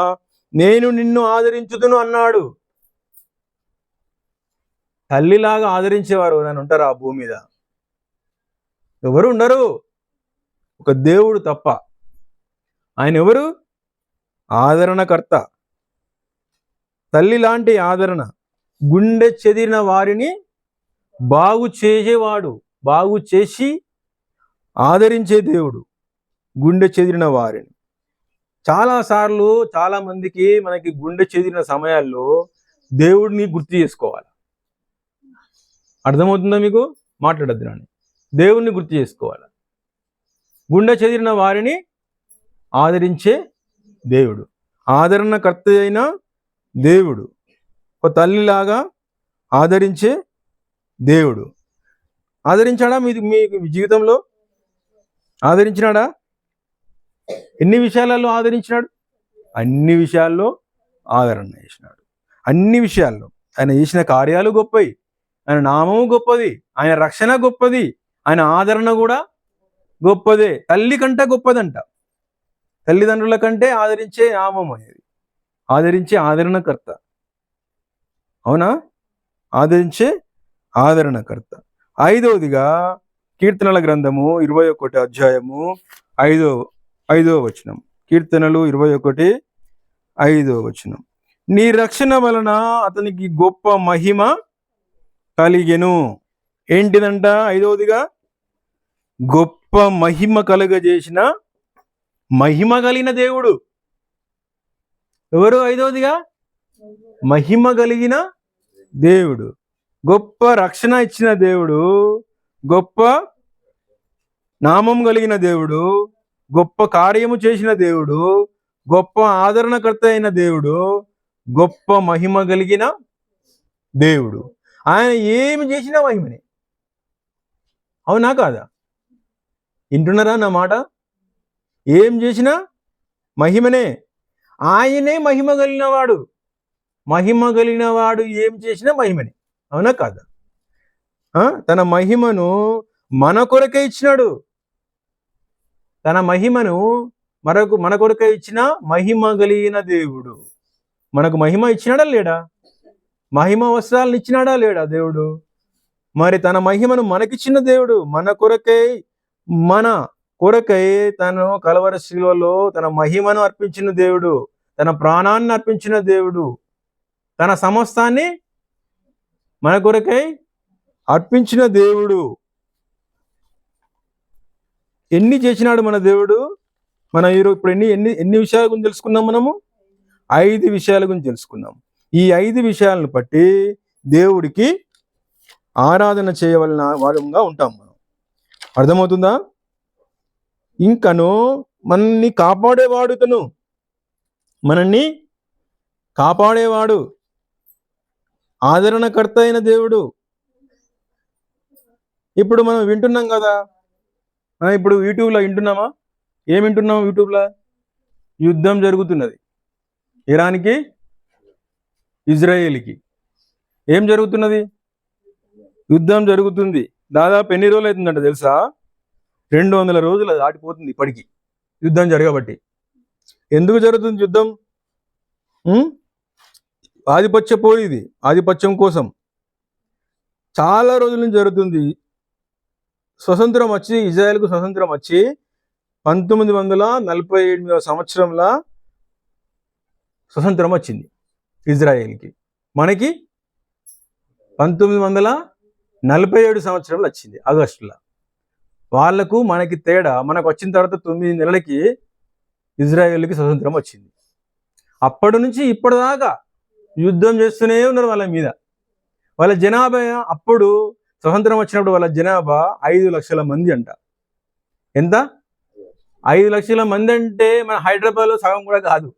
నేను నిన్ను ఆదరించుదును అన్నాడు. తల్లిలాగా ఆదరించేవారు నన్ను ఉంటారు ఆ భూమి మీద? ఎవరు ఉండరు, ఒక దేవుడు తప్ప. ఆయన ఎవరు? ఆదరణకర్త. తల్లి లాంటి ఆదరణ. గుండె చెదిరిన వారిని బాగు చేసేవాడు, బాగు చేసి ఆదరించే దేవుడు గుండె చెదిరిన వారిని. చాలాసార్లు చాలా మందికి మనకి గుండె చెదిరిన సమయాల్లో దేవుడిని గుర్తు చేసుకోవాలి. అర్థమవుతుందా మీకు? మాట్లాడద్దు నాని. దేవుణ్ణి గుర్తు చేసుకోవాలి. గుండె చెదిరిన వారిని ఆదరించే దేవుడు, ఆదరణకర్త అయిన దేవుడు, ఒక తల్లిలాగా ఆదరించే దేవుడు. ఆదరించాడా మీ జీవితంలో? ఆదరించినాడా? ఎన్ని విషయాలలో ఆదరించినాడు? అన్ని విషయాల్లో ఆదరణ చేసినాడు. అన్ని విషయాల్లో ఆయన చేసిన కార్యాలు గొప్పవి, ఆయన నామము గొప్పది, ఆయన రక్షణ గొప్పది, ఆయన ఆదరణ కూడా గొప్పదే. తల్లి కంటే గొప్పదంట. తల్లిదండ్రుల కంటే ఆదరించే నామం అనేది, ఆదరించే ఆదరణకర్త. అవునా? ఆదరించే ఆదరణకర్త. ఐదవదిగా కీర్తనల గ్రంథము 21 అధ్యాయము 5వ వచనం. కీర్తనలు 21:5 వచనం. నీ రక్షణ వలన అతనికి గొప్ప మహిమ కలిగెను. ఏంటిదంట? ఐదవదిగా గొప్ప మహిమ కలుగజేసిన మహిమ కలిగిన దేవుడు. ఎవరు? ఐదవదిగా మహిమ కలిగిన దేవుడు, గొప్ప రక్షణ ఇచ్చిన దేవుడు, గొప్ప నామం కలిగిన దేవుడు, గొప్ప కార్యము చేసిన దేవుడు, గొప్ప ఆదరణకర్త అయిన దేవుడు, గొప్ప మహిమ కలిగిన దేవుడు. ఆయన ఏమి చేసినా మహిమనే. అవునా కాదా? వింటున్నారా నా మాట? ఏం చేసినా మహిమనే. ఆయనే మహిమ కలిగినవాడు. మహిమ కలిగినవాడు ఏం చేసినా మహిమనే. అవునా కాదా? తన మహిమను మన కొరకే ఇచ్చినాడు. తన మహిమను మన కొరకే ఇచ్చిన మహిమ కలిగిన దేవుడు. మనకు మహిమ ఇచ్చినాడా లేడా? మహిమ వస్త్రాలను ఇచ్చినాడా లేడా దేవుడు? మరి తన మహిమను మనకిచ్చిన దేవుడు. మన కొరకై తను కలవరి శిలువలో తన మహిమను అర్పించిన దేవుడు, తన ప్రాణాన్ని అర్పించిన దేవుడు, తన సమస్తాన్ని మన కొరకై అర్పించిన దేవుడు. ఎన్ని చేసినాడు మన దేవుడు? మన ఇప్పుడు ఎన్ని విషయాల గురించి తెలుసుకున్నాం? మనము 5 విషయాల గురించి తెలుసుకున్నాం. ఈ 5 విషయాలను బట్టి దేవుడికి ఆరాధన చేయవలన వారంగా ఉంటాం మనం. అర్థమవుతుందా? ఇంకను మనల్ని కాపాడేవాడు, తను మనల్ని కాపాడేవాడు, ఆదరణకర్త అయిన దేవుడు. ఇప్పుడు మనం వింటున్నాం కదా, ఇప్పుడు యూట్యూబ్లో వింటున్నామా? ఏం వింటున్నాం? యూట్యూబ్లో యుద్ధం జరుగుతున్నది. ఇరాన్కి, ఇజ్రాయేల్కి ఏం జరుగుతున్నది? యుద్ధం జరుగుతుంది. దాదాపు ఎన్ని రోజులు అవుతుందంట తెలుసా? 200 రోజులు దాటిపోతుంది ఇప్పటికీ యుద్ధం జరగబట్టి. ఎందుకు జరుగుతుంది యుద్ధం? ఆధిపత్య పోయిది, ఆధిపత్యం కోసం చాలా రోజుల నుంచి జరుగుతుంది. స్వతంత్రం వచ్చి, ఇజ్రాయెల్కు స్వతంత్రం వచ్చి 1948వ సంవత్సరంలో స్వతంత్రం వచ్చింది ఇజ్రాయెల్కి. మనకి 1947 సంవత్సరంలో వచ్చింది ఆగస్టులో. వాళ్లకు మనకి తేడా, మనకు వచ్చిన తర్వాత 9 నెలలకి ఇజ్రాయెల్కి స్వతంత్రం వచ్చింది. అప్పటి నుంచి ఇప్పటిదాకా యుద్ధం చేస్తూనే ఉన్నారు వాళ్ళ మీద. వాళ్ళ జనాభా అప్పుడు స్వతంత్రం వచ్చినప్పుడు వాళ్ళ జనాభా 5 లక్షల మంది అంట. ఎంత? 5 లక్షల మంది అంటే మన హైదరాబాద్లో సగం కూడా కాదు.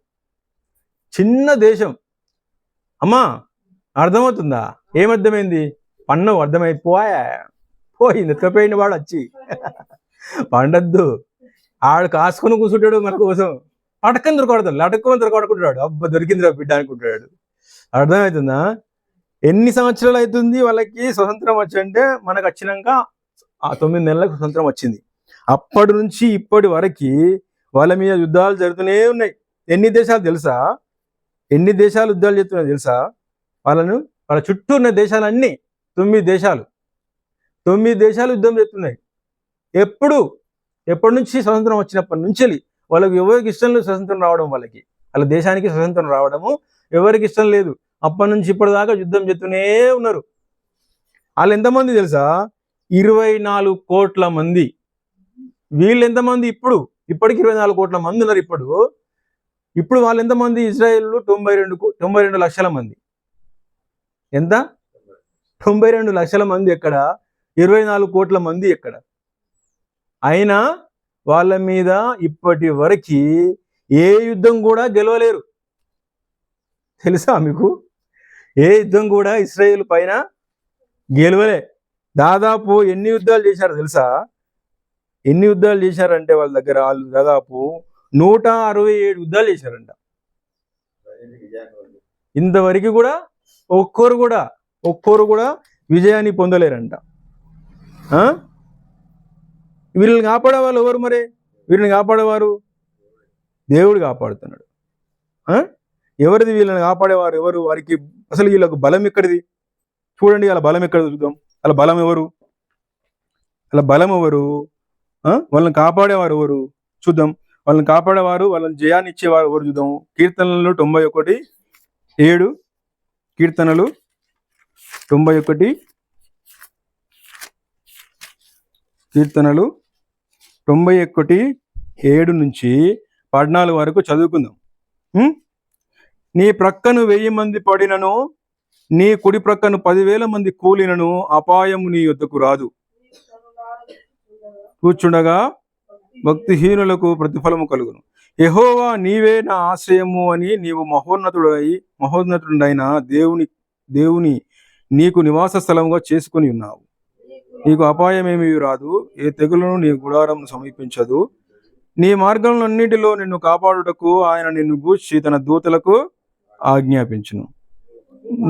చిన్న దేశం. అమ్మా అర్థమవుతుందా? ఏమర్థమైంది? పన్ను పోయింది. ఎత్తుకపోయిన వాడు వచ్చి పండద్దు, ఆడు కాసుకొని కూర్చుంటాడు మన కోసం. అటక్కని దొరకడతాడు, అటక్కని దొరకడుకుంటాడు. అబ్బా దొరికిందిరా బిడ్డ అనుకుంటాడు. అర్థమవుతుందా? ఎన్ని సంవత్సరాలు అవుతుంది వాళ్ళకి స్వతంత్రం వచ్చంటే మనకు వచ్చినాక ఆ 9 నెలలకు స్వతంత్రం వచ్చింది. అప్పటి నుంచి ఇప్పటి వరకు వాళ్ళ మీద యుద్ధాలు జరుగుతూనే ఉన్నాయి. ఎన్ని దేశాలు తెలుసా? ఎన్ని దేశాలు యుద్ధాలు చేస్తున్నాయి తెలుసా? వాళ్ళ చుట్టూ ఉన్న దేశాలన్నీ 9 దేశాలు యుద్ధం చేస్తున్నాయి. ఎప్పటి నుంచి స్వతంత్రం వచ్చినప్పటి నుంచి వాళ్ళకి ఎవరికి ఇష్టం లేదు స్వతంత్రం రావడం, వాళ్ళ దేశానికి స్వతంత్రం రావడము ఎవరికి ఇష్టం లేదు. అప్పటి నుంచి ఇప్పటిదాకా యుద్ధం చేస్తూనే ఉన్నారు. వాళ్ళు ఎంతమంది తెలుసా? 24 కోట్ల మంది. వీళ్ళు ఎంతమంది? ఇప్పటికి 24 కోట్ల మంది ఉన్నారు. ఇప్పుడు వాళ్ళు ఎంతమంది? ఇజ్రాయెల్ 92 లక్షల మంది. ఎంత? 92 లక్షల మంది ఎక్కడ? 24 కోట్ల మంది ఎక్కడ? అయినా వాళ్ళ మీద ఇప్పటి వరకు ఏ యుద్ధం కూడా గెలవలేరు. తెలుసా మీకు? ఏ యుద్ధం కూడా ఇజ్రాయెల్ పైన గెలవలే. దాదాపు ఎన్ని యుద్ధాలు చేశారు తెలుసా? ఎన్ని యుద్ధాలు చేశారంటే వాళ్ళ దగ్గర వాళ్ళు దాదాపు 167 యుద్ధాలు చేశారంట. ఇంతవరకు కూడా ఒక్కరు కూడా విజయాన్ని పొందలేరంట. వీళ్ళని కాపాడేవాళ్ళు ఎవరు? మరి వీళ్ళని కాపాడేవారు దేవుడు కాపాడుతున్నాడు. ఎవరిది వీళ్ళని కాపాడేవారు? ఎవరు? వారికి అసలు వీళ్ళకు బలం ఎక్కడిది? చూడండి, వాళ్ళ బలం ఎక్కడ చూద్దాం. వాళ్ళ బలం ఎవరు? వాళ్ళని కాపాడేవారు ఎవరు చూద్దాం. వాళ్ళని కాపాడేవారు, వాళ్ళని జయాన్ని ఇచ్చేవారు ఎవరు చూద్దాం. కీర్తనలు 91:7. కీర్తనలు 91:7 నుంచి 14 వరకు చదువుకుందాం. నీ ప్రక్కను 1000 మంది పడినను, నీ కుడి ప్రక్కను 10,000 మంది కూలినను అపాయము నీ యొద్దకు రాదు. కూర్చుండగా భక్తిహీనులకు ప్రతిఫలము కలుగును. యెహోవా నీవే నా ఆశ్రయము అని నీవు మహోన్నతుడైన దేవుని నీకు నివాస స్థలముగా చేసుకుని ఉన్నావు. నీకు అపాయమేమీ రాదు, ఏ తెగులను నీ గుడారమును సమీపించదు. నీ మార్గములన్నిటిలో నిన్ను కాపాడుటకు ఆయన నిన్ను గూర్చి తన దూతలకు ఆజ్ఞాపించును.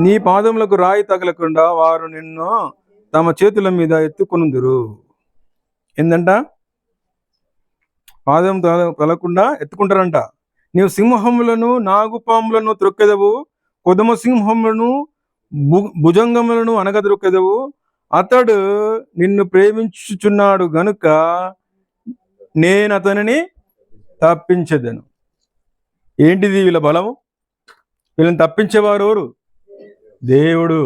నీ పాదములకు రాయి తగలకుండా వారు నిన్ను తమ చేతుల మీద ఎత్తుకొనుదురు. ఏందంట? పాదం తగలకుండా ఎత్తుకుంటారంట. నీవు సింహములను నాగుపాములను త్రొక్కెదవు, కొదమ సింహములను భుజంగములను అనగద్రొక్కెదవు. అతడు నిన్ను ప్రేమించుచున్నాడు గనుక నేను అతనిని తప్పించెదను. ఏంటిది వీళ్ళ బలము? వీళ్ళని తప్పించేవారు ఎవరు? దేవుడు.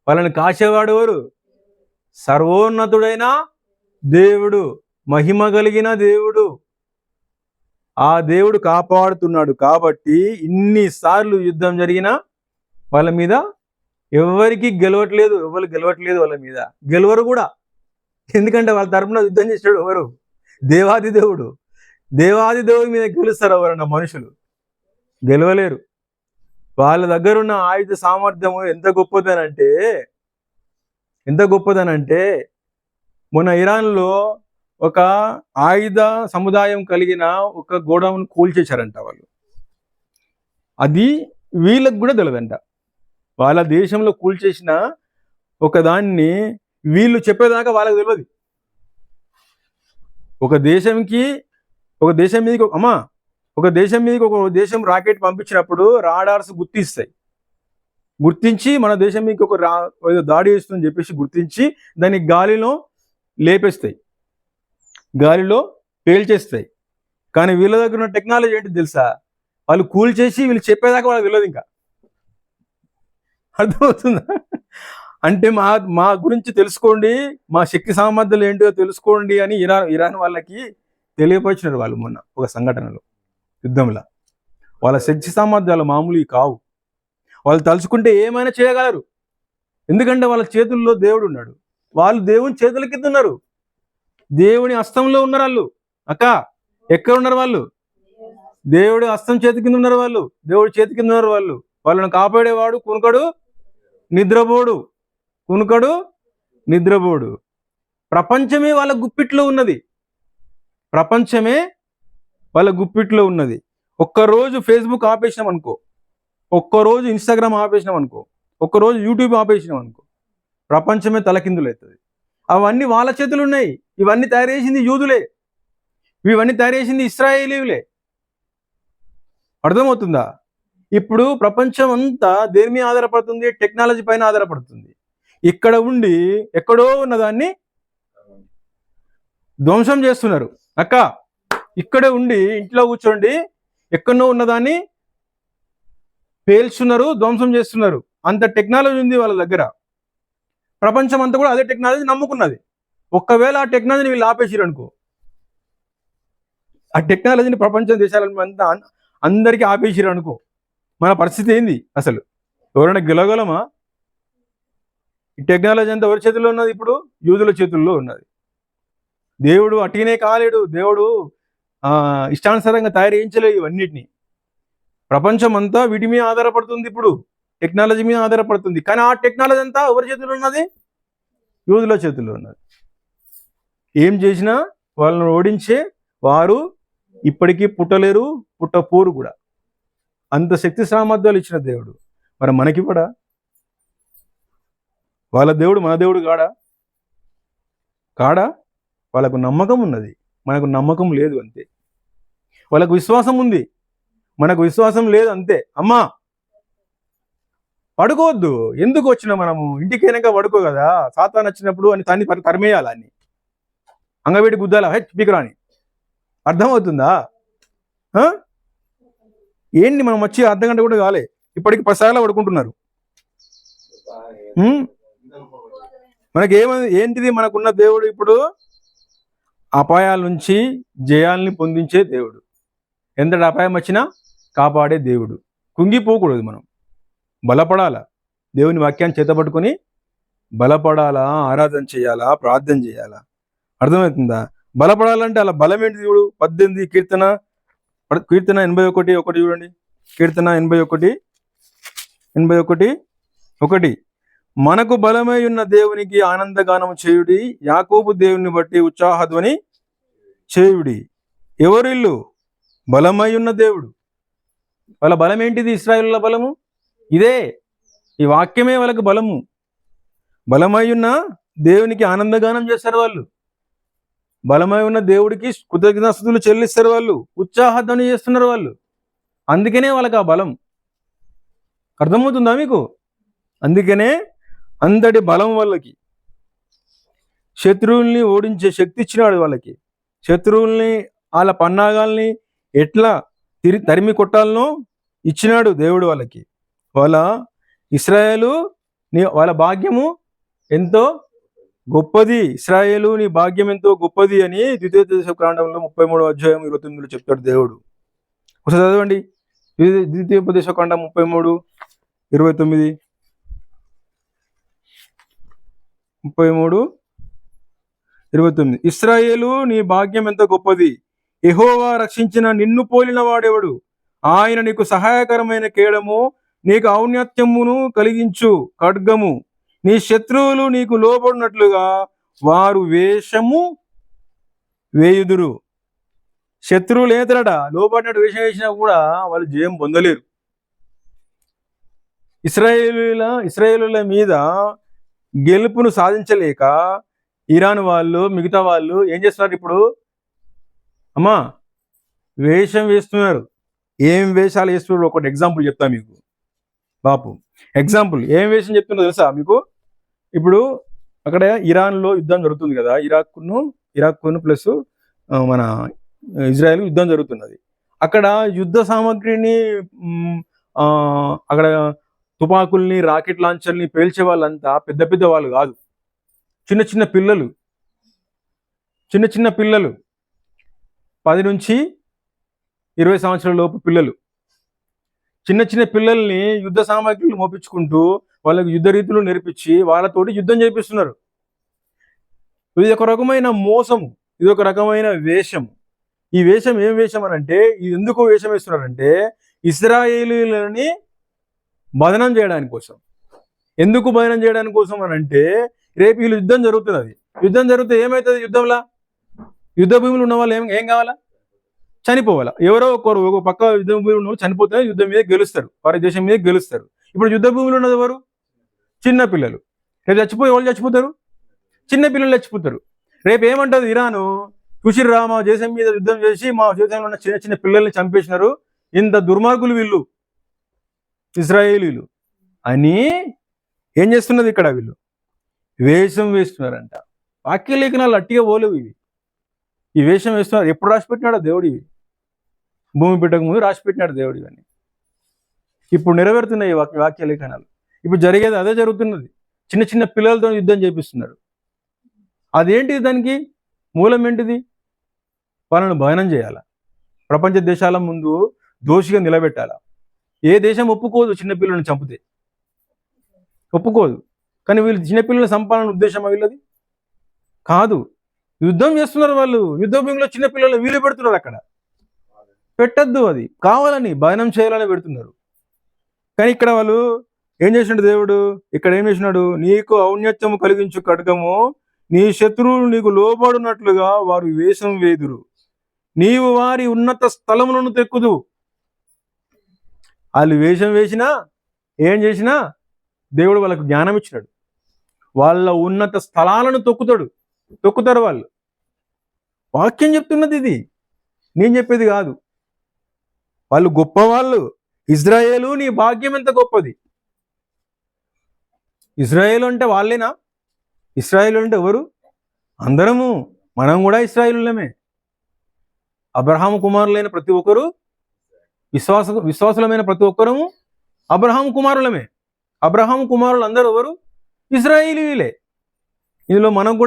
వాళ్ళని కాచేవాడు ఎవరు? సర్వోన్నతుడైన దేవుడు, మహిమ కలిగిన దేవుడు. ఆ దేవుడు కాపాడుతున్నాడు కాబట్టి ఇన్నిసార్లు యుద్ధం జరిగినా వాళ్ళ మీద ఎవరు గెలవట్లేదు వాళ్ళ మీద. గెలవరు కూడా. ఎందుకంటే వాళ్ళ తరపున యుద్ధం చేసాడు ఎవరు? దేవాది దేవుడు మీద గెలుస్తారు ఎవరన్నా మనుషులు? గెలవలేరు. వాళ్ళ దగ్గర ఉన్న ఆయుధ సామర్థ్యము ఎంత గొప్పదనంటే మొన్న ఇరాన్లో ఒక ఆయుధ సముదాయం కలిగిన ఒక గోడౌన్ కూల్చేశారంట వాళ్ళు. అది వీళ్ళకు కూడా తెలియదంట. వాళ్ళ దేశంలో కూల్చేసిన ఒక దాన్ని వీళ్ళు చెప్పేదాకా వాళ్ళకి తెలియదు. ఒక దేశం మీదకి ఒక దేశం రాకెట్ పంపించినప్పుడు రాడార్స్ గుర్తించి మన దేశం మీకు ఒక దాడి చేస్తుందని చెప్పేసి గుర్తించి దాన్ని గాలిలో లేపేస్తాయి, గాలిలో పేల్చేస్తాయి. కానీ వీళ్ళ దగ్గర ఉన్న టెక్నాలజీ ఏంటి తెలుసా? వాళ్ళు కూల్చేసి వీళ్ళు చెప్పేదాకా వాళ్ళకి తెలియదు. ఇంకా అర్థమవుతుందా? అంటే మా గురించి తెలుసుకోండి, మా శక్తి సామర్థ్యాలు ఏంటో తెలుసుకోండి అని ఇరాన్ వాళ్ళకి తెలియపరిచినారు వాళ్ళు మొన్న ఒక సంఘటనలో, యుద్ధంలో. వాళ్ళ శక్తి సామర్థ్యాలు మామూలు కావు. వాళ్ళు తలుచుకుంటే ఏమైనా చేయగలరు. ఎందుకంటే వాళ్ళ చేతుల్లో దేవుడు ఉన్నాడు. వాళ్ళు దేవుని చేతుల కింద ఉన్నారు, దేవుని హస్తంలో ఉన్నారు. వాళ్ళు ఎక్కడ ఉన్నారు? వాళ్ళు దేవుడి హస్తం చేతి కింద ఉన్నారు. వాళ్ళు దేవుడి చేతి కింద ఉన్నారు. వాళ్ళని కాపాడేవాడు కునుకడు నిద్రపోడు. ప్రపంచమే వాళ్ళ గుప్పిట్లో ఉన్నది. ఒక్కరోజు ఫేస్బుక్ ఆపేసినాం అనుకో, ఒక్కరోజు ఇన్స్టాగ్రామ్ ఆపేసినాం అనుకో, ఒక్కరోజు యూట్యూబ్ ఆపేసినాం అనుకో, ప్రపంచమే తలకిందులు అవుతుంది. అవన్నీ వాళ్ళ చేతులు ఉన్నాయి. ఇవన్నీ తయారు చేసింది యూదులే, ఇవన్నీ తయారు చేసింది ఇశ్రాయేలీయులే. అర్థమవుతుందా? ఇప్పుడు ప్రపంచం అంతా దేని మీద ఆధారపడుతుంది? టెక్నాలజీ పైన ఆధారపడుతుంది. ఇక్కడ ఉండి ఎక్కడో ఉన్నదాన్ని ధ్వంసం చేస్తున్నారు. అక్క ఇక్కడే ఉండి ఇంట్లో కూర్చోండి ఎక్కడో ఉన్నదాన్ని పేల్చున్నారు, ధ్వంసం చేస్తున్నారు. అంత టెక్నాలజీ ఉంది వాళ్ళ దగ్గర. ప్రపంచం అంతా కూడా అదే టెక్నాలజీ నమ్ముకున్నది. ఒక్కవేళ ఆ టెక్నాలజీని వీళ్ళు ఆపేసిరు అనుకో, ఆ టెక్నాలజీని ప్రపంచం దేశాలంతా అందరికీ ఆపేసిరు అనుకో, మన పరిస్థితి ఏంది? అసలు ఎవరైనా గెలవగలమా? ఈ టెక్నాలజీ అంతా ఎవరి చేతుల్లో ఉన్నది? ఇప్పుడు యూదుల చేతుల్లో ఉన్నది. దేవుడు అట్టినే కాలేడు. దేవుడు ఇష్టానుసారంగా తయారు చేయించలేదు ఇవన్నిటిని. ప్రపంచం అంతా వీటి మీద ఆధారపడుతుంది, ఇప్పుడు టెక్నాలజీ మీద ఆధారపడుతుంది. కానీ ఆ టెక్నాలజీ అంతా ఎవరి చేతుల్లో ఉన్నది? యూదుల చేతుల్లో ఉన్నది. ఏం చేసినా వాళ్ళని ఓడించే వారు ఇప్పటికీ పుట్టలేరు, పుట్టపోరు కూడా. అంత శక్తి సామర్థ్యాలు ఇచ్చిన దేవుడు మరి మనకివ్వడా? వాళ్ళ దేవుడు మన దేవుడు కాడా? వాళ్ళకు నమ్మకం ఉన్నది, మనకు నమ్మకం లేదు అంతే. వాళ్ళకు విశ్వాసం ఉంది, మనకు విశ్వాసం లేదు అంతే. అమ్మా పడుకోవద్దు. ఎందుకు వచ్చినా మనము ఇంటికైనాక పడుకో కదా, సాతాను వచ్చినప్పుడు అని తన్ని తరిమేయాలి, అని అంగవేటి గుద్దాల స్పీకర్. అర్థమవుతుందా? ఏంటి మనం వచ్చి అర్ధగంట కూడా కాలే, ఇప్పటికి 10 సార్లు పడుకుంటున్నారు. ఏంటిది మనకున్న దేవుడు? ఇప్పుడు అపాయాల నుంచి జయాల్ని పొందించే దేవుడు. ఎంతటి అపాయం వచ్చినా కాపాడే దేవుడు. కుంగిపోకూడదు, మనం బలపడాలా. దేవుని వాక్యాన్ని చేతపట్టుకొని బలపడాలా, ఆరాధన చేయాలా, ప్రార్థన చేయాలా. అర్థమవుతుందా? బలపడాలంటే అలా బలం ఏంటి? దేవుడు 18 కీర్తన 81:1 చూడండి. కీర్తన 81:1 మనకు బలమై ఉన్న దేవునికి ఆనందగానం చేయుడి, యాకోబు దేవుని బట్టి ఉత్సాహధ్వని చేయుడి. ఎవరిల్లు? బలమై ఉన్న దేవుడు. వాళ్ళ బలం ఏంటిది? ఇశ్రాయేలుల బలము ఇదే. ఈ వాక్యమే వాళ్ళకి బలము. బలమై ఉన్న దేవునికి ఆనందగానం చేస్తారు వాళ్ళు. బలమై ఉన్న దేవుడికి కృతజ్ఞతాస్తుతులు చెల్లిస్తారు వాళ్ళు. ఉత్సాహధ్వని చేస్తున్నారు వాళ్ళు. అందుకనే వాళ్ళకి ఆ బలం. అర్థమవుతుందా మీకు? అందుకనే అంతటి బలం వాళ్ళకి. శత్రువుల్ని ఓడించే శక్తి ఇచ్చినాడు వాళ్ళకి. శత్రువుల్ని, వాళ్ళ పన్నాగాల్ని ఎట్లా తరిమి కొట్టాలనో ఇచ్చినాడు దేవుడు వాళ్ళకి. వాళ్ళ ఇశ్రాయేలు వాళ్ళ భాగ్యము ఎంతో గొప్పది. ఇశ్రాయేలు నీ భాగ్యం ఎంతో గొప్పది అని ద్వితీయోపదేశకాండంలో 33:29 చెప్తాడు దేవుడు. ఒకసారి చదవండి, ద్వితీయోపదేశకాండం 33:29. 33:29. ఇశ్రాయేలు నీ భాగ్యం ఎంత గొప్పది, యెహోవా రక్షించిన నిన్ను పోలిన వాడెవడు? ఆయన నీకు సహాయకరమైన కేడము, నీకు ఔన్నత్యమును కలిగించు ఖడ్గము. నీ శత్రువులు నీకు లోబడినట్లుగా వారు వేషము వేయుదురు. శత్రువులు ఏతరట లోబడినట్టు వేషం వేసినా కూడా వాళ్ళు జయం పొందలేరు. ఇశ్రాయేలుల మీద గెలుపును సాధించలేక ఇరాన్ వాళ్ళు, మిగతా వాళ్ళు ఏం చేస్తున్నారు? ఇప్పుడు అమ్మా వేషం వేస్తున్నారు. ఏం వేషాలు వేస్తున్నారు? ఒకటి ఎగ్జాంపుల్ చెప్తా మీకు బాపు. ఎగ్జాంపుల్ ఏం వేషం చెప్తున్నా తెలుసా మీకు? ఇప్పుడు అక్కడ ఇరాన్లో యుద్ధం జరుగుతుంది కదా, ఇరాక్ను ప్లస్ మన ఇజ్రాయెల్ యుద్ధం జరుగుతున్నది. అక్కడ యుద్ధ సామాగ్రిని, అక్కడ తుపాకుల్ని, రాకెట్ లాంచర్ని పేల్చే వాళ్ళంతా పెద్ద పెద్ద వాళ్ళు కాదు, చిన్న చిన్న పిల్లలు 10 నుంచి 20 సంవత్సరాల లోపు పిల్లలు. చిన్న పిల్లల్ని యుద్ధ సామాగ్రిలు మోపించుకుంటూ వాళ్ళకి యుద్ధ రీతులు నేర్పించి వాళ్ళతోటి యుద్ధం చేపిస్తున్నారు. ఇది ఒక రకమైన మోసము, ఇది ఒక రకమైన వేషం. ఈ వేషం ఏం వేషం అని అంటే, ఇది ఎందుకు వేషం వేస్తున్నారంటే ఇశ్రాయేలీయులని బదనం చేయడానికి కోసం. ఎందుకు బదనం చేయడానికి కోసం అని అంటే, రేపు వీళ్ళు యుద్ధం జరుగుతున్నది. యుద్ధం జరిగితే ఏమవుతుంది? యుద్ధంలో యుద్ధ భూములు ఉన్న వాళ్ళు ఏం కావాలా? చనిపోవాలి. ఎవరో ఒక పక్క యుద్ధ భూమిలో ఉన్న వాళ్ళు చనిపోతే యుద్ధం మీద గెలుస్తారు, వారి దేశం మీద గెలుస్తారు. ఇప్పుడు యుద్ధ భూమిలో ఉన్నది ఎవరు? చిన్న పిల్లలు. రేపు చచ్చిపోయి వాళ్ళు చచ్చిపోతారు, చిన్న పిల్లలు చచ్చిపోతారు. రేపు ఏమంటుంది ఇరాను, చూసిర్రా మా దేశం మీద యుద్ధం చేసి మా దేశంలో ఉన్న చిన్న చిన్న పిల్లల్ని చంపేసినారు, ఇంత దుర్మార్గులు వీళ్ళు ఇజ్రాయేలీలు అని ఏం చేస్తున్నది ఇక్కడ? వీళ్ళు వేషం వేస్తున్నారంట. వాక్య లేఖనాలు అట్టిగా పోలేవు ఇవి. ఈ వేషం వేస్తున్నారు. ఎప్పుడు రాసిపెట్టినాడు దేవుడు? ఇవి భూమి పెట్టక ముందు రాసిపెట్టినాడు దేవుడు ఇవన్నీ. ఇప్పుడు నెరవేరుతున్నాయి ఈ వాక్య లేఖనాలు. ఇప్పుడు జరిగేది అదే జరుగుతున్నది. చిన్న చిన్న పిల్లలతో యుద్ధం చేపిస్తున్నారు. అదేంటిది? దానికి మూలం ఏంటిది? వాళ్ళను భయనం చేయాల, ప్రపంచ దేశాల ముందు దోషిగా నిలబెట్టాల. ఏ దేశం ఒప్పుకోదు చిన్నపిల్లలను చంపితే, ఒప్పుకోదు. కానీ వీళ్ళు చిన్నపిల్లలు చంపాలనే ఉద్దేశమా వీళ్ళది? కాదు. యుద్ధం చేస్తున్నారు వాళ్ళు. యుద్ధ భూమిలో చిన్నపిల్లలు వీళ్ళు పెడుతున్నారు. అక్కడ పెట్టద్దు, అది కావాలని భయనం చేయాలని పెడుతున్నారు. కానీ ఇక్కడ వాళ్ళు ఏం చేసినాడు దేవుడు? ఇక్కడ ఏం చేసినాడు? నీకు ఔన్నత్యము కలిగించు ఖడ్గము నీ శత్రువులు నీకు లోబడినట్లుగా వారు వేషం వేదురు, నీవు వారి ఉన్నత స్థలములను తెక్కుదు. వాళ్ళు వేషం వేసినా ఏం చేసినా దేవుడు వాళ్ళకు జ్ఞానం ఇచ్చినాడు. వాళ్ళ ఉన్నత స్థలాలను తొక్కుతారు వాళ్ళు. వాక్యం చెప్తున్నది ఇది, నేను చెప్పేది కాదు. వాళ్ళు గొప్పవాళ్ళు. ఇజ్రాయేలు నీ భాగ్యం ఎంత గొప్పది. ఇజ్రాయేలు అంటే వాళ్ళేనా? ఇశ్రాయేలు అంటే ఎవరు? అందరము, మనం కూడా ఇశ్రాయేలులమే. అబ్రహాము కుమారులైన ప్రతి ఒక్కరు, విశ్వాసులమైన ప్రతి ఒక్కరము అబ్రహాము కుమారులమే. అబ్రహాము కుమారులు అందరూ ఎవరు? ఇశ్రాయేలీయులే. ఇందులో మనకు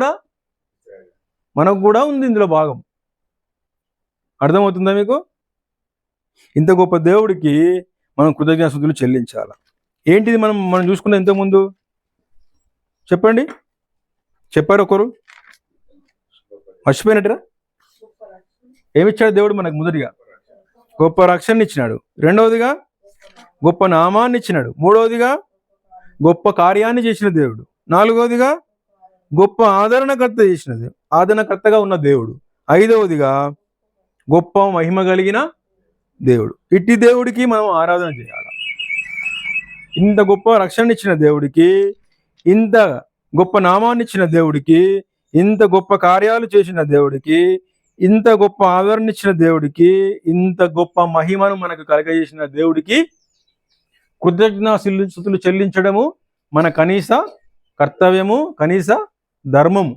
కూడా ఉంది ఇందులో భాగం. అర్థమవుతుందా మీకు? ఇంత గొప్ప దేవుడికి మనం కృతజ్ఞతాస్తుతులు చెల్లించాలి. ఏంటిది మనం చూసుకున్న ఇంతకుముందు? చెప్పండి, చెప్పారు ఒకరు, మర్చిపోయినట్టురా. ఏమిచ్చాడు దేవుడు మనకు? మొదటిగా గొప్ప రక్షణ ఇచ్చినాడు, రెండవదిగా గొప్ప నామాన్ని ఇచ్చినాడు, మూడవదిగా గొప్ప కార్యాన్ని చేసిన దేవుడు, నాలుగవదిగా గొప్ప ఆదరణకర్తగా ఉన్న దేవుడు, ఐదవదిగా గొప్ప మహిమ కలిగిన దేవుడు. ఇట్టి దేవుడికి మనం ఆరాధన చేయాలి. ఇంత గొప్ప రక్షణ ఇచ్చిన దేవుడికి, ఇంత గొప్ప నామాన్ని ఇచ్చిన దేవుడికి, ఇంత గొప్ప కార్యాలు చేసిన దేవుడికి, ఇంత గొప్ప ఆదరణ ఇచ్చిన దేవుడికి, ఇంత గొప్ప మహిమను మనకు కలగజేసిన దేవుడికి కృతజ్ఞతాస్తుతులు చెల్లించడము మన కనీస కర్తవ్యము, కనీస ధర్మము.